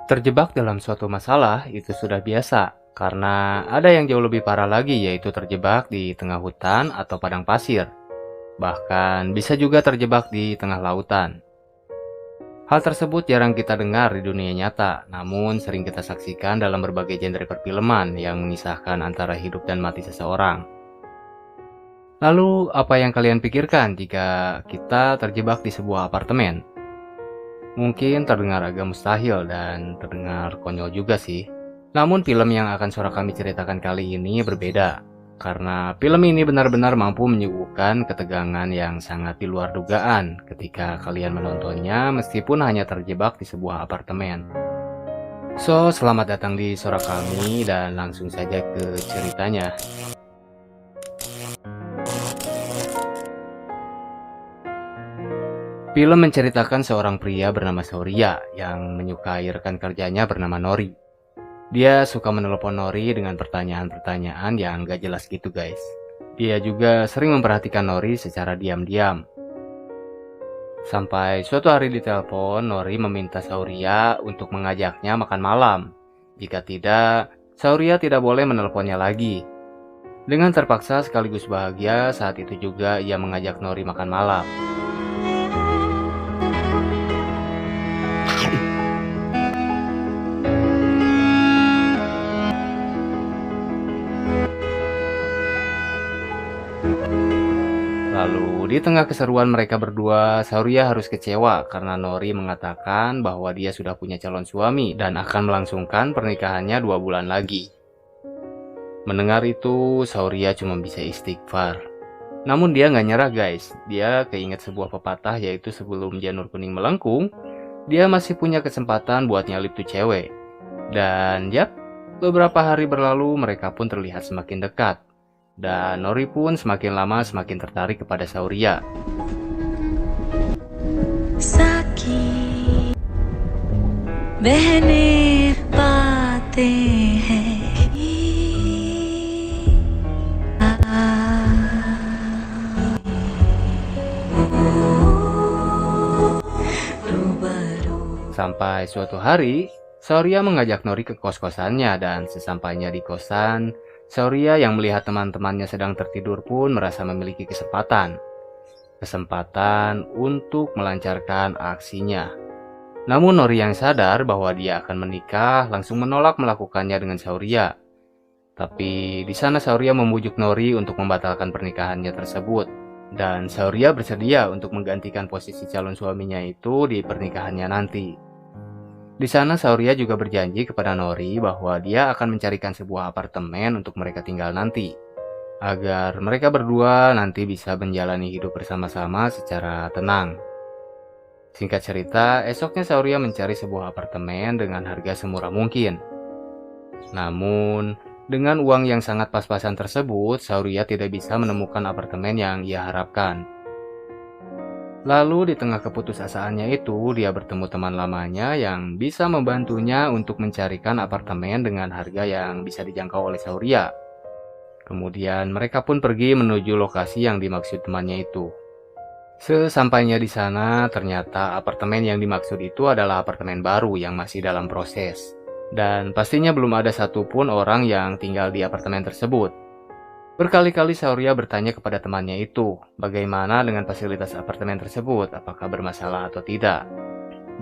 Terjebak dalam suatu masalah itu sudah biasa, karena ada yang jauh lebih parah lagi, yaitu terjebak di tengah hutan atau padang pasir. Bahkan bisa juga terjebak di tengah lautan. Hal tersebut jarang kita dengar di dunia nyata, namun sering kita saksikan dalam berbagai genre perfilman yang mengisahkan antara hidup dan mati seseorang. Lalu, apa yang kalian pikirkan jika kita terjebak di sebuah apartemen? Mungkin terdengar agak mustahil dan terdengar konyol juga sih. Namun film yang akan Sora kami ceritakan kali ini berbeda. Karena film ini benar-benar mampu menyuguhkan ketegangan yang sangat di luar dugaan ketika kalian menontonnya meskipun hanya terjebak di sebuah apartemen. So, selamat datang di Sora kami dan langsung saja ke ceritanya. Film menceritakan seorang pria bernama Sauria yang menyukai rekan kerjanya bernama Nori. Dia suka menelepon Nori dengan pertanyaan-pertanyaan yang gak jelas gitu guys. Dia juga sering memperhatikan Nori secara diam-diam. Sampai suatu hari di telepon, Nori meminta Sauria untuk mengajaknya makan malam. Jika tidak, Sauria tidak boleh menelponnya lagi. Dengan terpaksa sekaligus bahagia, saat itu juga ia mengajak Nori makan malam. Lalu, di tengah keseruan mereka berdua, Sauria harus kecewa karena Nori mengatakan bahwa dia sudah punya calon suami dan akan melangsungkan pernikahannya 2 bulan lagi. Mendengar itu, Sauria cuma bisa istighfar. Namun dia nggak nyerah guys, dia keinget sebuah pepatah yaitu sebelum janur kuning melengkung, dia masih punya kesempatan buat nyalip tuh cewek. Dan yap, beberapa hari berlalu mereka pun terlihat semakin dekat. Dan Nori pun semakin lama semakin tertarik kepada Sauria. Saki behne paate hain Sampai suatu hari, Sauria mengajak Nori ke kos-kosannya dan sesampainya di kosan, Sauria yang melihat teman-temannya sedang tertidur pun merasa memiliki kesempatan. Kesempatan untuk melancarkan aksinya. Namun Nori yang sadar bahwa dia akan menikah langsung menolak melakukannya dengan Sauria. Tapi di sana Sauria membujuk Nori untuk membatalkan pernikahannya tersebut. Dan Sauria bersedia untuk menggantikan posisi calon suaminya itu di pernikahannya nanti. Di sana Sauria juga berjanji kepada Nori bahwa dia akan mencarikan sebuah apartemen untuk mereka tinggal nanti, agar mereka berdua nanti bisa menjalani hidup bersama-sama secara tenang. Singkat cerita, esoknya Sauria mencari sebuah apartemen dengan harga semurah mungkin. Namun, dengan uang yang sangat pas-pasan tersebut, Sauria tidak bisa menemukan apartemen yang ia harapkan. Lalu di tengah keputusasaannya itu, dia bertemu teman lamanya yang bisa membantunya untuk mencarikan apartemen dengan harga yang bisa dijangkau oleh Sauria. Kemudian mereka pun pergi menuju lokasi yang dimaksud temannya itu. Sesampainya di sana, ternyata apartemen yang dimaksud itu adalah apartemen baru yang masih dalam proses. Dan pastinya belum ada satupun orang yang tinggal di apartemen tersebut. Berkali-kali Sauria bertanya kepada temannya itu, bagaimana dengan fasilitas apartemen tersebut, apakah bermasalah atau tidak.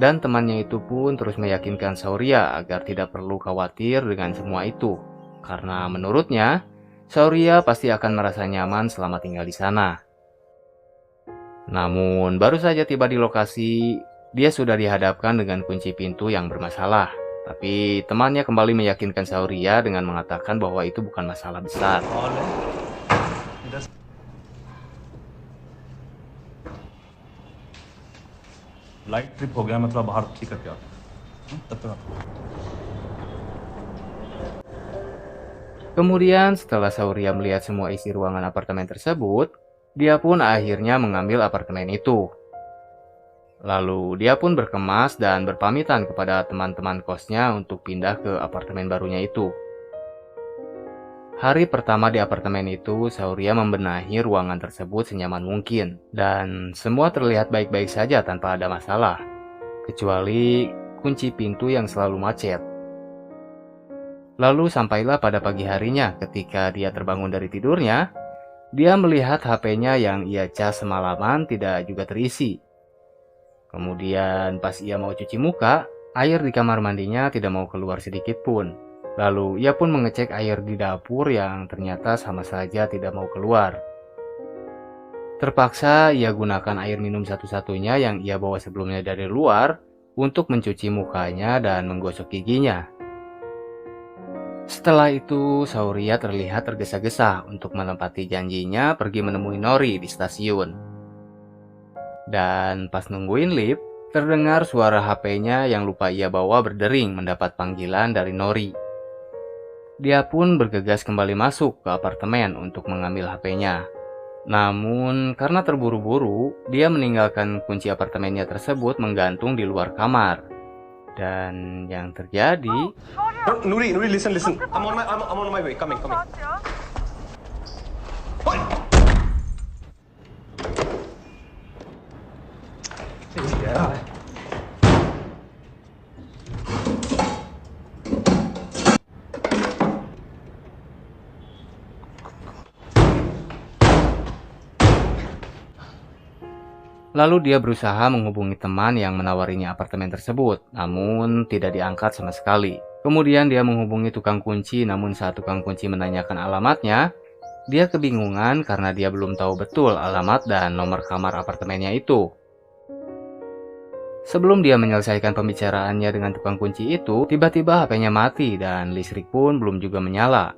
Dan temannya itu pun terus meyakinkan Sauria agar tidak perlu khawatir dengan semua itu, karena menurutnya, Sauria pasti akan merasa nyaman selama tinggal di sana. Namun, baru saja tiba di lokasi, dia sudah dihadapkan dengan kunci pintu yang bermasalah. Tapi temannya kembali meyakinkan Sauria dengan mengatakan bahwa itu bukan masalah besar. Light trip हो गया मतलब बाहर ठीक करके आता तब तक Kemudian setelah Sauria melihat semua isi ruangan apartemen tersebut, dia pun akhirnya mengambil apartemen itu. Lalu dia pun berkemas dan berpamitan kepada teman-teman kosnya untuk pindah ke apartemen barunya itu. Hari pertama di apartemen itu, Sauria membenahi ruangan tersebut senyaman mungkin. Dan semua terlihat baik-baik saja tanpa ada masalah. Kecuali kunci pintu yang selalu macet. Lalu sampailah pada pagi harinya ketika dia terbangun dari tidurnya, dia melihat HP-nya yang ia cas semalaman tidak juga terisi. Kemudian pas ia mau cuci muka, air di kamar mandinya tidak mau keluar sedikit pun. Lalu ia pun mengecek air di dapur yang ternyata sama saja tidak mau keluar. Terpaksa ia gunakan air minum satu-satunya yang ia bawa sebelumnya dari luar untuk mencuci mukanya dan menggosok giginya. Setelah itu, Sauria terlihat tergesa-gesa untuk menepati janjinya pergi menemui Nori di stasiun. Dan pas nungguin lift, terdengar suara HP-nya yang lupa ia bawa berdering mendapat panggilan dari Nori. Dia pun bergegas kembali masuk ke apartemen untuk mengambil HP-nya. Namun, karena terburu-buru, dia meninggalkan kunci apartemennya tersebut menggantung di luar kamar. Dan yang terjadi... Nuri, listen. I'm on my way. Coming. Yeah. Lalu dia berusaha menghubungi teman yang menawarinya apartemen tersebut, namun tidak diangkat sama sekali. Kemudian dia menghubungi tukang kunci, namun saat tukang kunci menanyakan alamatnya, dia kebingungan karena dia belum tahu betul alamat dan nomor kamar apartemennya itu. Sebelum dia menyelesaikan pembicaraannya dengan tukang kunci itu, tiba-tiba HP-nya mati dan listrik pun belum juga menyala.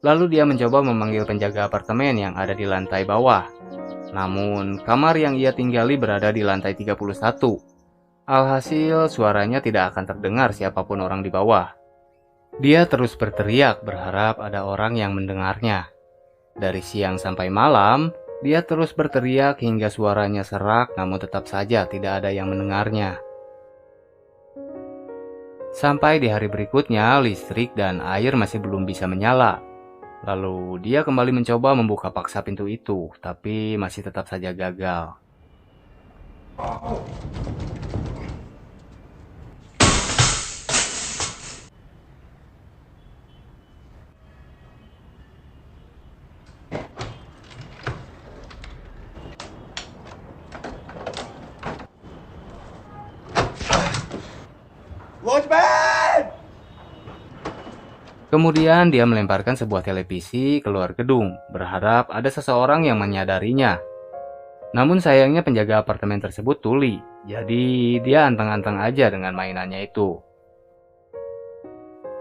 Lalu dia mencoba memanggil penjaga apartemen yang ada di lantai bawah. Namun, kamar yang ia tinggali berada di lantai 31. Alhasil, suaranya tidak akan terdengar siapapun orang di bawah. Dia terus berteriak berharap ada orang yang mendengarnya. Dari siang sampai malam, dia terus berteriak hingga suaranya serak, namun tetap saja tidak ada yang mendengarnya. Sampai di hari berikutnya, listrik dan air masih belum bisa menyala. Lalu dia kembali mencoba membuka paksa pintu itu, tapi masih tetap saja gagal. Watchman! Kemudian dia melemparkan sebuah televisi keluar gedung, berharap ada seseorang yang menyadarinya. Namun sayangnya penjaga apartemen tersebut tuli, jadi dia anteng-anteng aja dengan mainannya itu.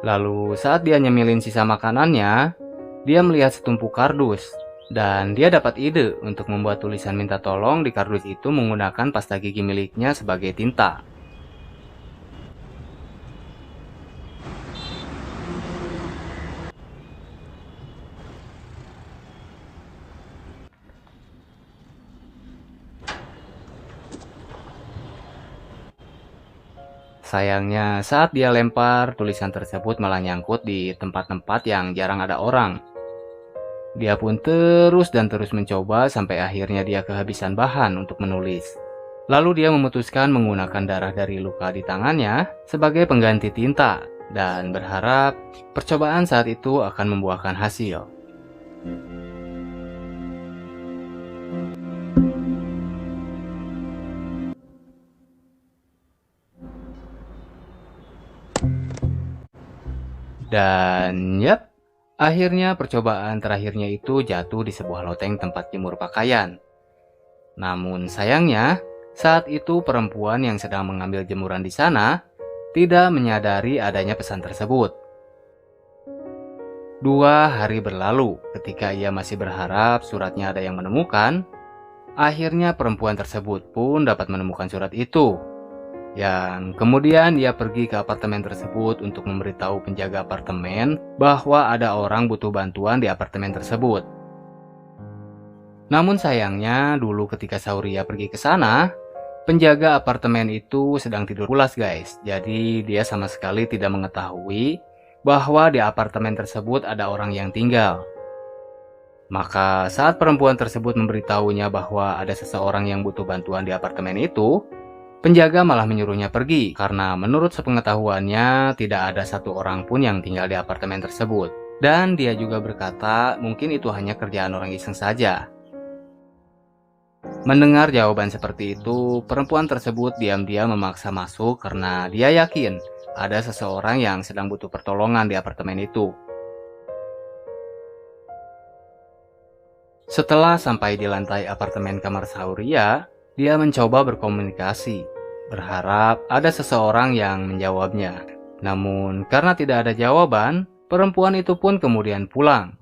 Lalu saat dia nyemilin sisa makanannya, dia melihat setumpuk kardus, dan dia dapat ide untuk membuat tulisan minta tolong di kardus itu menggunakan pasta gigi miliknya sebagai tinta. Sayangnya, saat dia lempar, tulisan tersebut malah nyangkut di tempat-tempat yang jarang ada orang. Dia pun terus mencoba sampai akhirnya dia kehabisan bahan untuk menulis. Lalu dia memutuskan menggunakan darah dari luka di tangannya sebagai pengganti tinta dan berharap percobaan saat itu akan membuahkan hasil. Dan akhirnya percobaan terakhirnya itu jatuh di sebuah loteng tempat jemur pakaian. Namun sayangnya, saat itu perempuan yang sedang mengambil jemuran di sana tidak menyadari adanya pesan tersebut. 2 hari berlalu ketika ia masih berharap suratnya ada yang menemukan. Akhirnya perempuan tersebut pun dapat menemukan surat itu. Yang kemudian dia pergi ke apartemen tersebut untuk memberitahu penjaga apartemen bahwa ada orang butuh bantuan di apartemen tersebut. Namun sayangnya dulu ketika Sauria pergi ke sana, penjaga apartemen itu sedang tidur pulas guys. Jadi dia sama sekali tidak mengetahui bahwa di apartemen tersebut ada orang yang tinggal. Maka saat perempuan tersebut memberitahunya bahwa ada seseorang yang butuh bantuan di apartemen itu, Penjaga malah menyuruhnya pergi karena menurut sepengetahuannya tidak ada satu orang pun yang tinggal di apartemen tersebut. Dan dia juga berkata mungkin itu hanya kerjaan orang iseng saja. Mendengar jawaban seperti itu, perempuan tersebut diam-diam memaksa masuk karena dia yakin ada seseorang yang sedang butuh pertolongan di apartemen itu. Setelah sampai di lantai apartemen kamar Sauria, dia mencoba berkomunikasi, berharap ada seseorang yang menjawabnya. Namun, karena tidak ada jawaban, perempuan itu pun kemudian pulang.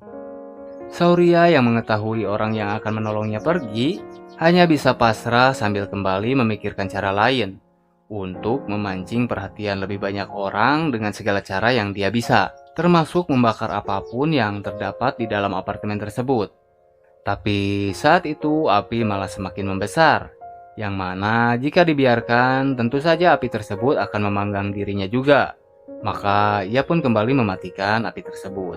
Sauria yang mengetahui orang yang akan menolongnya pergi, hanya bisa pasrah sambil kembali memikirkan cara lain untuk memancing perhatian lebih banyak orang dengan segala cara yang dia bisa, termasuk membakar apapun yang terdapat di dalam apartemen tersebut. Tapi saat itu api malah semakin membesar, yang mana jika dibiarkan tentu saja api tersebut akan memanggang dirinya juga. Maka ia pun kembali mematikan api tersebut.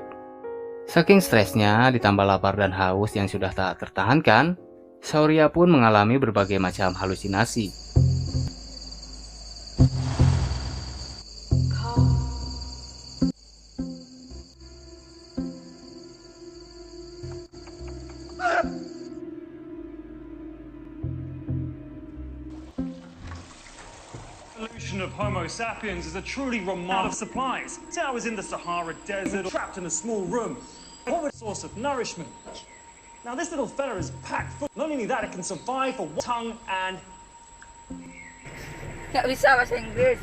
Saking stresnya ditambah lapar dan haus yang sudah tak tertahankan, Sauria pun mengalami berbagai macam halusinasi. Evolution of Homo sapiens is a truly remarkable supplies. Say I was in the Sahara Desert, trapped in a small room. What was the source of nourishment? Now this little fella is packed full. Not only that, it can survive for one tongue and... Nggak bisa bahasa Inggris.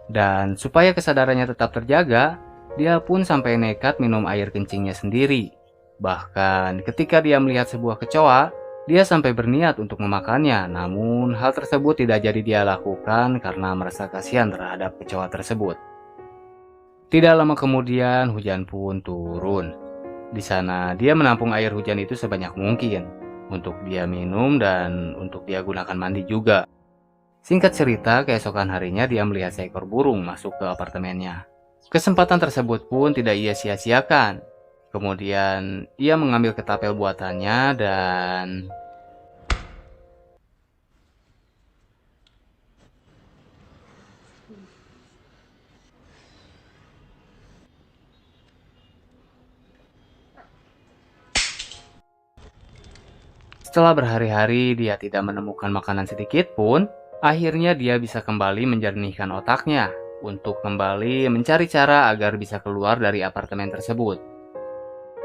Dan supaya kesadarannya tetap terjaga, dia pun sampai nekat minum air kencingnya sendiri. Bahkan ketika dia melihat sebuah kecoa, dia sampai berniat untuk memakannya, namun hal tersebut tidak jadi dia lakukan karena merasa kasihan terhadap kecoa tersebut. Tidak lama kemudian hujan pun turun. Di sana dia menampung air hujan itu sebanyak mungkin untuk dia minum dan untuk dia gunakan mandi juga. Singkat cerita, keesokan harinya dia melihat seekor burung masuk ke apartemennya. Kesempatan tersebut pun tidak ia sia-siakan. Kemudian ia mengambil ketapel buatannya dan... Setelah berhari-hari dia tidak menemukan makanan sedikit pun, akhirnya dia bisa kembali menjernihkan otaknya untuk kembali mencari cara agar bisa keluar dari apartemen tersebut.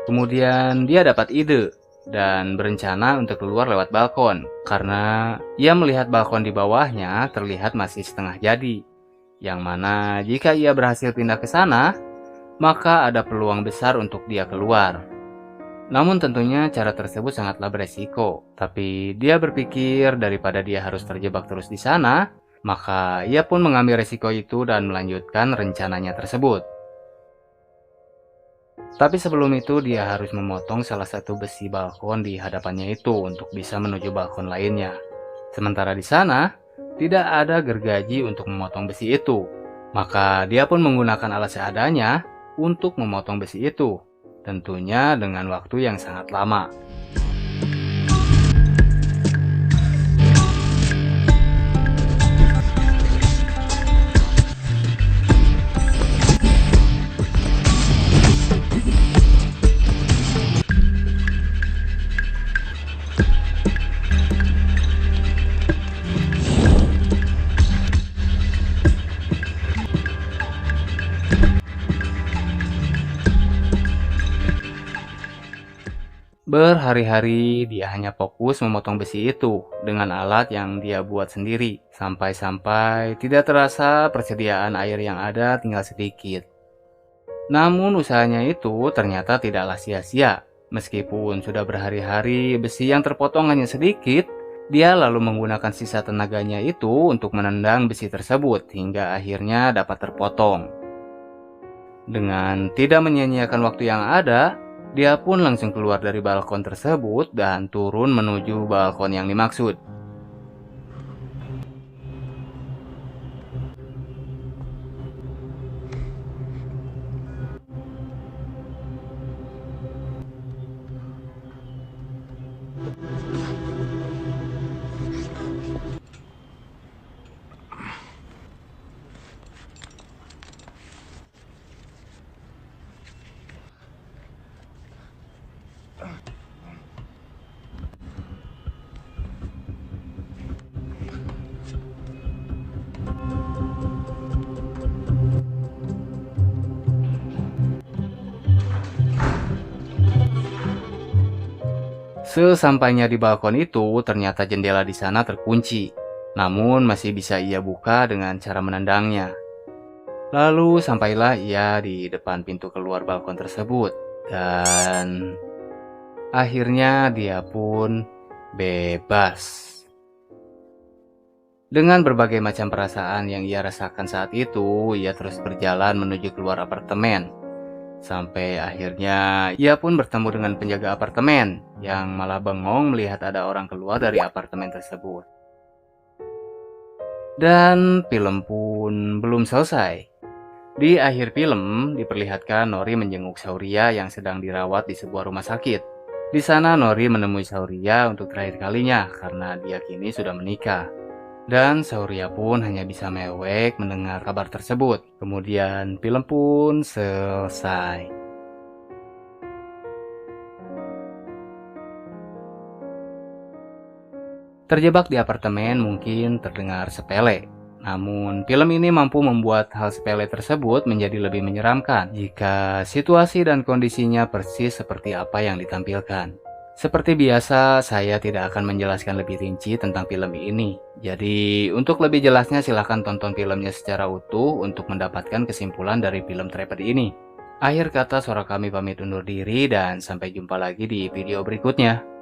Kemudian dia dapat ide dan berencana untuk keluar lewat balkon karena ia melihat balkon di bawahnya terlihat masih setengah jadi. Yang mana jika ia berhasil pindah ke sana, maka ada peluang besar untuk dia keluar. Namun tentunya cara tersebut sangatlah beresiko. Tapi dia berpikir daripada dia harus terjebak terus di sana, maka ia pun mengambil resiko itu dan melanjutkan rencananya tersebut. Tapi sebelum itu dia harus memotong salah satu besi balkon di hadapannya itu untuk bisa menuju balkon lainnya. Sementara di sana tidak ada gergaji untuk memotong besi itu. Maka dia pun menggunakan alat seadanya untuk memotong besi itu. Tentunya dengan waktu yang sangat lama. Berhari-hari dia hanya fokus memotong besi itu dengan alat yang dia buat sendiri. Sampai-sampai tidak terasa persediaan air yang ada tinggal sedikit. Namun usahanya itu ternyata tidaklah sia-sia. Meskipun sudah berhari-hari besi yang terpotong hanya sedikit, dia lalu menggunakan sisa tenaganya itu untuk menendang besi tersebut hingga akhirnya dapat terpotong. Dengan tidak menyia-nyiakan waktu yang ada, dia pun langsung keluar dari balkon tersebut dan turun menuju balkon yang dimaksud. Sesampainya di balkon itu, ternyata jendela di sana terkunci. Namun masih bisa ia buka dengan cara menendangnya. Lalu sampailah ia di depan pintu keluar balkon tersebut. Dan akhirnya dia pun bebas. Dengan berbagai macam perasaan yang ia rasakan saat itu, ia terus berjalan menuju keluar apartemen. Sampai akhirnya ia pun bertemu dengan penjaga apartemen yang malah bengong melihat ada orang keluar dari apartemen tersebut. Dan film pun belum selesai. Di akhir film diperlihatkan Nori menjenguk Saoirya yang sedang dirawat di sebuah rumah sakit. Di sana Nori menemui Saoirya untuk terakhir kalinya karena dia kini sudah menikah. Dan Saoirya pun hanya bisa mewek mendengar kabar tersebut. Kemudian film pun selesai. Terjebak di apartemen mungkin terdengar sepele. Namun film ini mampu membuat hal sepele tersebut menjadi lebih menyeramkan jika situasi dan kondisinya persis seperti apa yang ditampilkan. Seperti biasa, saya tidak akan menjelaskan lebih rinci tentang film ini. Jadi, untuk lebih jelasnya silahkan tonton filmnya secara utuh untuk mendapatkan kesimpulan dari film Trapped ini. Akhir kata, suara kami pamit undur diri dan sampai jumpa lagi di video berikutnya.